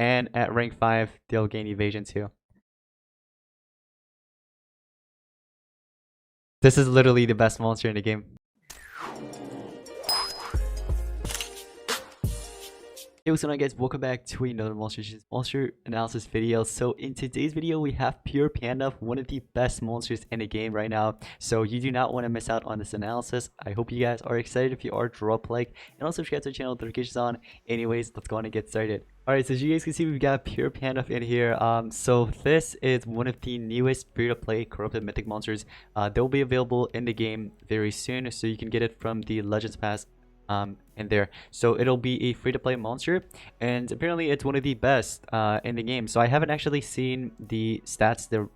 and at rank 5 they'll gain evasion too. This is literally the best monster in the game. Hey, what's going on guys, welcome back to another monster analysis video. So in today's video we have pure Pandalf, one of the best monsters in the game right now. So you do not want to miss out on this analysis. I hope you guys are excited. If you are, drop a like and also subscribe to the channel, notifications on. Anyways, let's go on and get started. Alright, so as you guys can see, we've got pure Pandalf in here. So this is one of the newest free-to-play corrupted mythic monsters. They'll be available in the game very soon, so you can get it from the Legends Pass in there. So it'll be a free-to-play monster, and apparently it's one of the best in the game. So I haven't actually seen the stats, the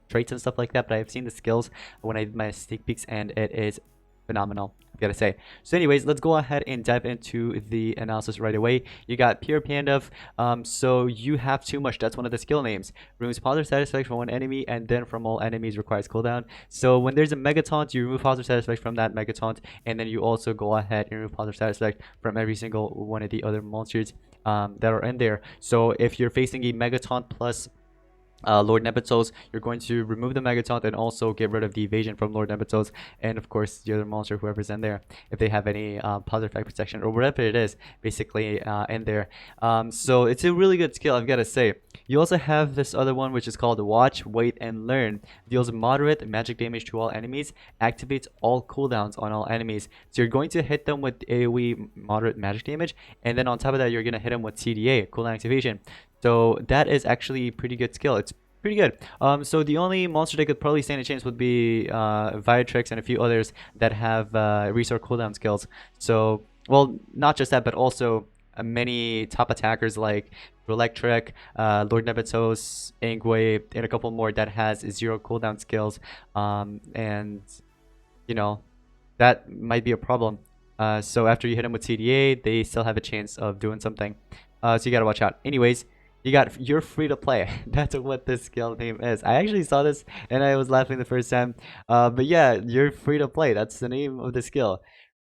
traits and stuff like that, but I've seen the skills when I did my sneak peeks, and it is phenomenal, I've gotta say. So anyways, let's go ahead and dive into the analysis right away. You got pure Pandalf. So you have too much. That's one of the skill names. Removes positive satisfaction from one enemy and then from all enemies, requires cooldown. So when there's a mega taunt, you remove positive satisfaction from that mega taunt, and then you also go ahead and remove positive satisfaction from every single one of the other monsters that are in there. So if you're facing a mega taunt plus Lord Nebetos, you're going to remove the Megataunt and also get rid of the evasion from Lord Nebetos, and of course the other monster, whoever's in there, if they have any positive effect protection or whatever it is, basically in there. So it's a really good skill, I've got to say. You also have this other one, which is called Watch, Wait, and Learn. Deals moderate magic damage to all enemies, activates all cooldowns on all enemies. So you're going to hit them with AoE moderate magic damage, and then on top of that, you're going to hit them with CDA, cooldown activation. So that is actually a pretty good skill. It's pretty good. So the only monster that could probably stand a chance would be HyperX and a few others that have resource cooldown skills. So, well, not just that, but also many top attackers like Electric, Lord Nebetos, Angway, and a couple more that has 0 cooldown skills. And, you know, that might be a problem. So after you hit them with CDA, they still have a chance of doing something. So you gotta watch out. Anyways, you're free to play. That's what this skill name is. I actually saw this and I was laughing the first time. But yeah, you're free to play. That's the name of the skill.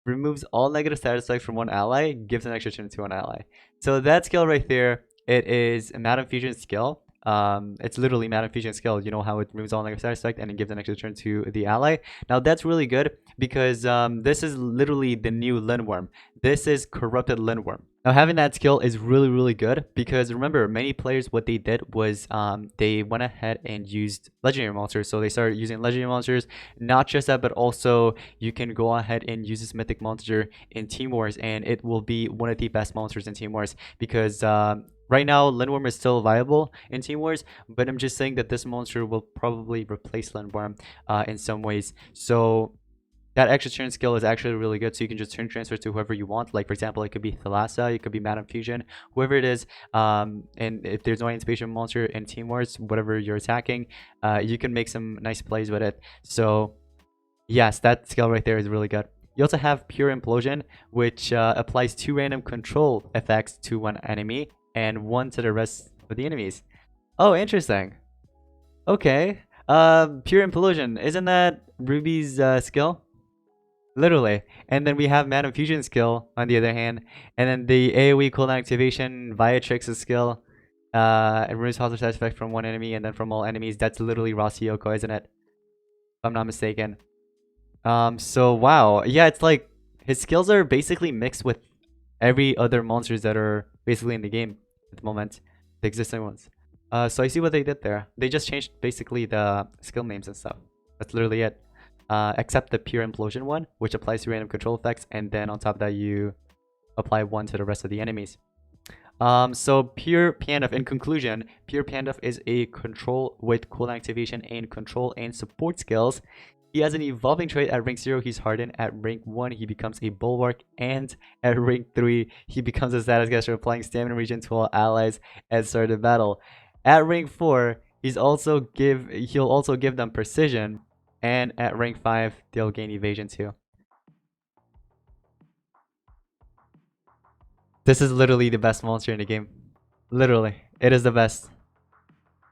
Removes all negative status effects from one ally, gives an extra turn to an ally. So that skill right there, it is a Madam Fusion skill. It's literally Madam Fusion skill. You know how it removes all negative status effect and it gives an extra turn to the ally. Now that's really good because this is literally the new Lindworm. This is corrupted Lindworm. Now having that skill is really good because remember, many players, what they did was they went ahead and used legendary monsters. So they started using legendary monsters. Not just that, but also you can go ahead and use this mythic monster in Team Wars, and it will be one of the best monsters in Team Wars because right now Lindworm is still viable in Team Wars, but I'm just saying that this monster will probably replace Lindworm in some ways. So that extra turn skill is actually really good, so you can just turn transfer to whoever you want. Like for example, it could be Thalassa, it could be Madam Fusion, whoever it is. And if there's no anticipation monster in Team Wars, whatever you're attacking, you can make some nice plays with it. So yes, that skill right there is really good. You also have Pure Implosion, which applies 2 random control effects to one enemy and 1 to the rest of the enemies. Oh, interesting. Okay. Pure Implosion, isn't that Ruby's skill? Literally. And then we have Madam Fusion skill on the other hand. And then the AoE cooldown activation via Trix's skill. It removes positive side effect from one enemy and then from all enemies. That's literally Rossyoko, isn't it? If I'm not mistaken. So wow. Yeah, it's like his skills are basically mixed with every other monsters that are basically in the game at the moment. The existing ones. So I see what they did there. They just changed basically the skill names and stuff. That's literally it. Except the Pure Implosion one, which applies to random control effects, and then on top of that you apply 1 to the rest of the enemies. So Pure Pandalf, in conclusion, Pure Pandalf is a control with cooldown activation and control and support skills. He has an evolving trait. At rank 0 he's hardened, at rank 1 he becomes a bulwark, and at rank 3 he becomes a status caster, applying stamina regen to all allies at start of battle. At rank 4 he'll also give them precision, and at rank 5 they'll gain evasion too. This is literally the best monster in the game. Literally, it is the best.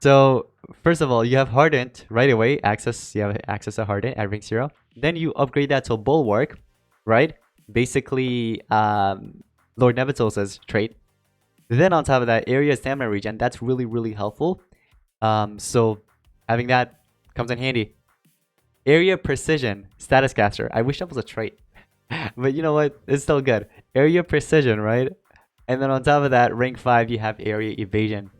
So first of all, you have Hardened right away. You have access to Hardened at rank 0. Then you upgrade that to Bulwark, right? Basically, Lord Nebetos' trait. Then on top of that, area stamina regen, that's really helpful. So having that comes in handy. Area precision, status caster. I wish that was a trait. But you know what? It's still good. Area precision, right? And then on top of that, rank 5, you have area evasion.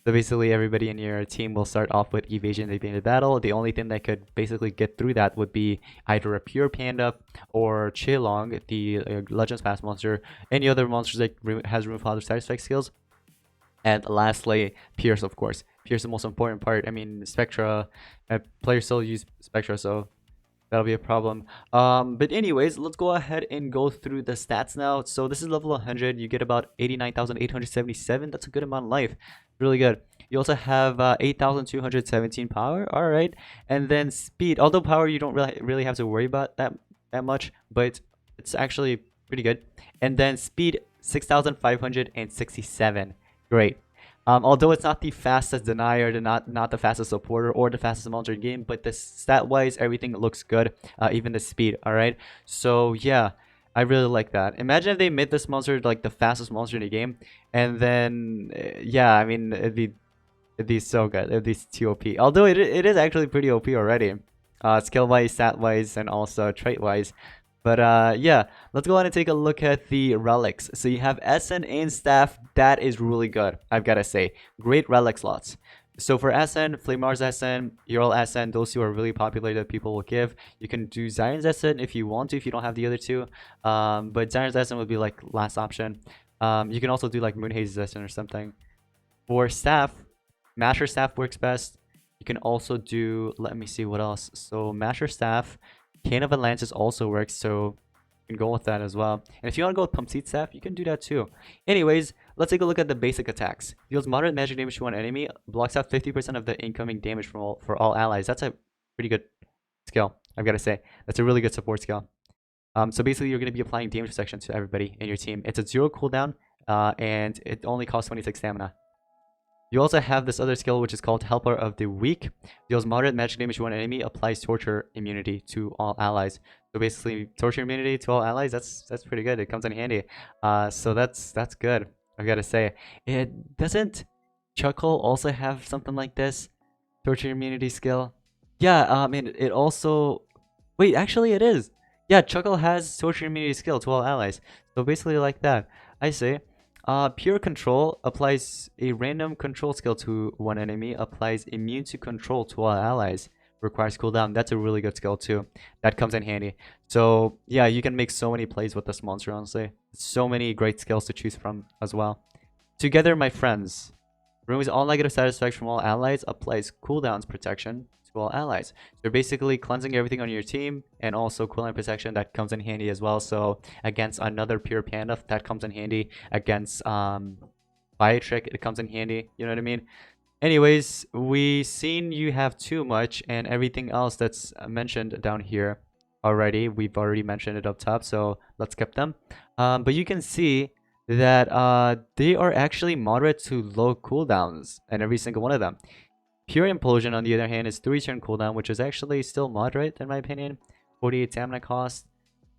So basically, everybody in your team will start off with evasion at the beginning of the battle. The only thing that could basically get through that would be either a pure panda or Chilong, the Legends Pass monster. Any other monsters that has room for other status effect skills. And lastly, Pierce, of course. Pierce is the most important part. I mean, Spectra, players still use Spectra, so that'll be a problem. But anyways, let's go ahead and go through the stats now. So this is level 100. You get about 89,877. That's a good amount of life. Really good. You also have 8,217 power. All right. And then speed. Although power you don't really have to worry about that much, but it's actually pretty good. And then speed 6,567. Great. Although it's not the fastest denier, not the fastest supporter or the fastest monster in game, but the stat wise everything looks good, even the speed. All right, so yeah, I really like that. Imagine if they made this monster like the fastest monster in the game, and then yeah, I mean it'd be so good. It'd be too OP. Although it is actually pretty OP already, skill wise, stat wise, and also trait wise. But yeah, let's go ahead and take a look at the relics. So you have SN and staff. That is really good, I've got to say. Great relic slots. So for SN, Flamar's SN, Ural SN, those two are really popular that people will give. You can do Zion's SN if you want to, if you don't have the other two. But Zion's SN would be like last option. You can also do like Moonhaze's SN or something. For staff, Masher staff works best. You can also do, let me see what else. So Masher staff, Cane of Atlantis also works, so you can go with that as well. And if you want to go with Pump Seed Staff, you can do that too. Anyways, let's take a look at the basic attacks. Deals moderate magic damage to one enemy, blocks out 50% of the incoming damage for all allies. That's a pretty good skill, I've got to say. That's a really good support skill. So basically, you're going to be applying damage protection to everybody in your team. It's a 0 cooldown, and it only costs 26 stamina. You also have this other skill which is called Helper of the Weak. Deals moderate magic damage to one enemy, applies torture immunity to all allies. So basically, torture immunity to all allies, that's pretty good. It comes in handy. So that's good, I've got to say. It doesn't Chuckle also have something like this? Torture immunity skill? Yeah, it also... Wait, actually it is. Yeah, Chuckle has torture immunity skill to all allies. So basically like that. I say. Pure Control applies a random control skill to one enemy, applies immune to control to all allies, requires cooldown. That's a really good skill too. That comes in handy. So yeah, you can make so many plays with this monster, honestly. So many great skills to choose from as well. Together, my friends. Removes all negative status effects from all allies, applies cooldowns protection to all allies. So you're basically cleansing everything on your team, and also cooldown protection that comes in handy as well. So against another pure panda, that comes in handy. Against Fire Trick, it comes in handy. You know what I mean? Anyways, we seen you have too much, and everything else that's mentioned down here already. We've already mentioned it up top, so let's skip them. But you can see that they are actually moderate to low cooldowns, and every single one of them. Pure Implosion, on the other hand, is 3-turn cooldown, which is actually still moderate in my opinion. 48 stamina cost.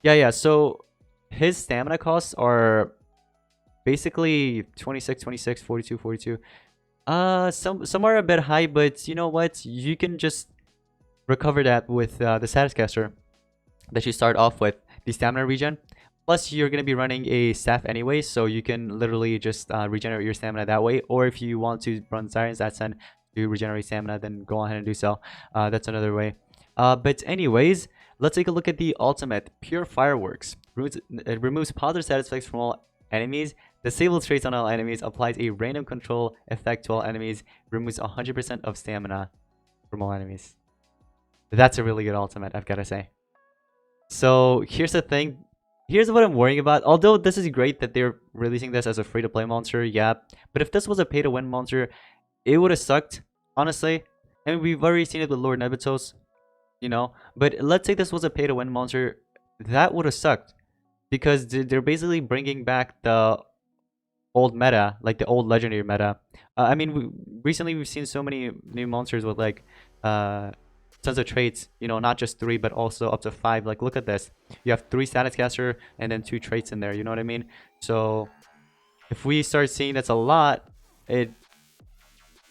Yeah, so his stamina costs are basically 26, 26, 42, 42. Some are a bit high, but you know what? You can just recover that with the status caster that you start off with, the stamina regen. Plus, you're going to be running a staff anyway, so you can literally just regenerate your stamina that way. Or if you want to run Sirens Ascent to regenerate stamina, then go ahead and do so. That's another way. But anyways, let's take a look at the ultimate. Pure Fireworks. It removes positive status effects from all enemies, disables traits on all enemies, applies a random control effect to all enemies, removes 100% of stamina from all enemies. That's a really good ultimate, I've got to say. So here's the thing. Here's what I'm worrying about. Although this is great that they're releasing this as a free-to-play monster, yeah. But if this was a pay-to-win monster, it would have sucked, honestly. I mean, we've already seen it with Lord Nebutos, you know. But let's say this was a pay-to-win monster, that would have sucked. Because they're basically bringing back the old meta, like the old legendary meta. I mean, recently we've seen so many new monsters with like tons of traits, you know, not just 3 but also up to 5. Like, look at this, you have 3 status caster and then 2 traits in there, you know what I mean? So if we start seeing that's a lot, it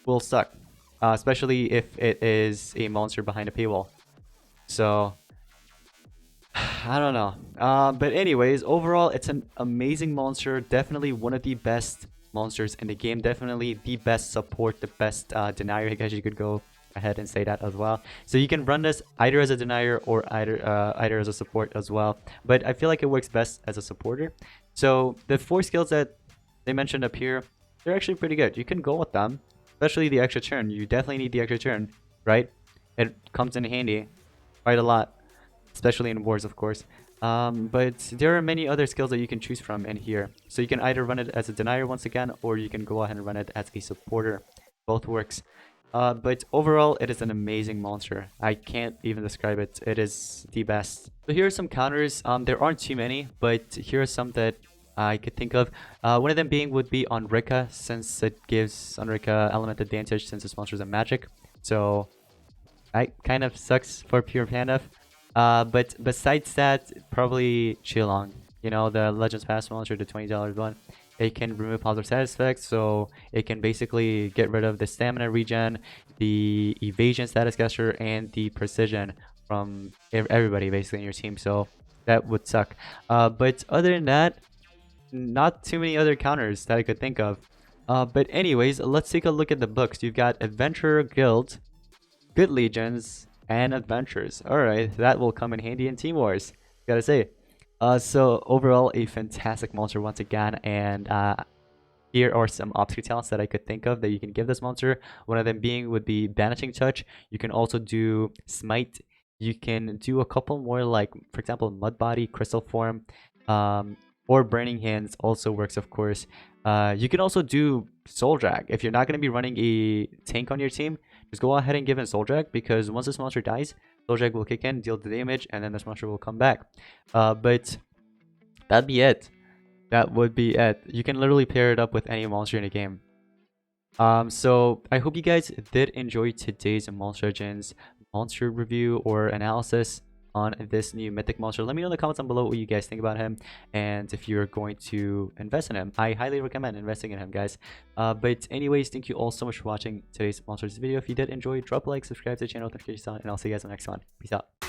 will suck. Especially if it is a monster behind a paywall. So I don't know. But anyways, overall, it's an amazing monster. Definitely one of the best monsters in the game. Definitely the best support, the best denier. I guess you could go ahead and say that as well. So you can run this either as a denier or either as a support as well. But I feel like it works best as a supporter. So the 4 skills that they mentioned up here, they're actually pretty good. You can go with them, especially the extra turn. You definitely need the extra turn, right? It comes in handy quite a lot, especially in wars, of course. But there are many other skills that you can choose from in here. So you can either run it as a denier once again, or you can go ahead and run it as a supporter. Both works. But overall, it is an amazing monster. I can't even describe it. It is the best. So here are some counters. There aren't too many, but here are some that I could think of. One of them being would be on Rika, since it gives on Rika element advantage since this monster is a magic. So that kind of sucks for pure Pandalf. But besides that, probably Chilong. You know, the Legends Pass monster, the $20 one. It can remove positive status effects, so it can basically get rid of the stamina regen, the evasion status gesture, and the precision from everybody basically in your team. So that would suck. But other than that, not too many other counters that I could think of. But anyways, let's take a look at the books. You've got Adventurer Guild, Good Legions, and Adventures. Alright, that will come in handy in Team Wars, gotta say. So overall, a fantastic monster once again, and here are some obscure talents that I could think of that you can give this monster. One of them being would be Banishing Touch. You can also do Smite. You can do a couple more, like, for example, Mud Body, Crystal Form, or Burning Hands also works, of course. You can also do Soul Drag. If you're not going to be running a tank on your team, just go ahead and give it Soul Drag, because once this monster dies, Soul Drag will kick in, deal the damage, and then this monster will come back. But that'd be it. That would be it. You can literally pair it up with any monster in the game. So I hope you guys did enjoy today's Monster Legends monster review or analysis on this new mythic monster. Let me know in the comments down below what you guys think about him, and if you're going to invest in him. I highly recommend investing in him, guys. But anyways, thank you all so much for watching today's monsters video. If you did enjoy, drop a like, subscribe to the channel, notifications on, and I'll see you guys in the next one. Peace out.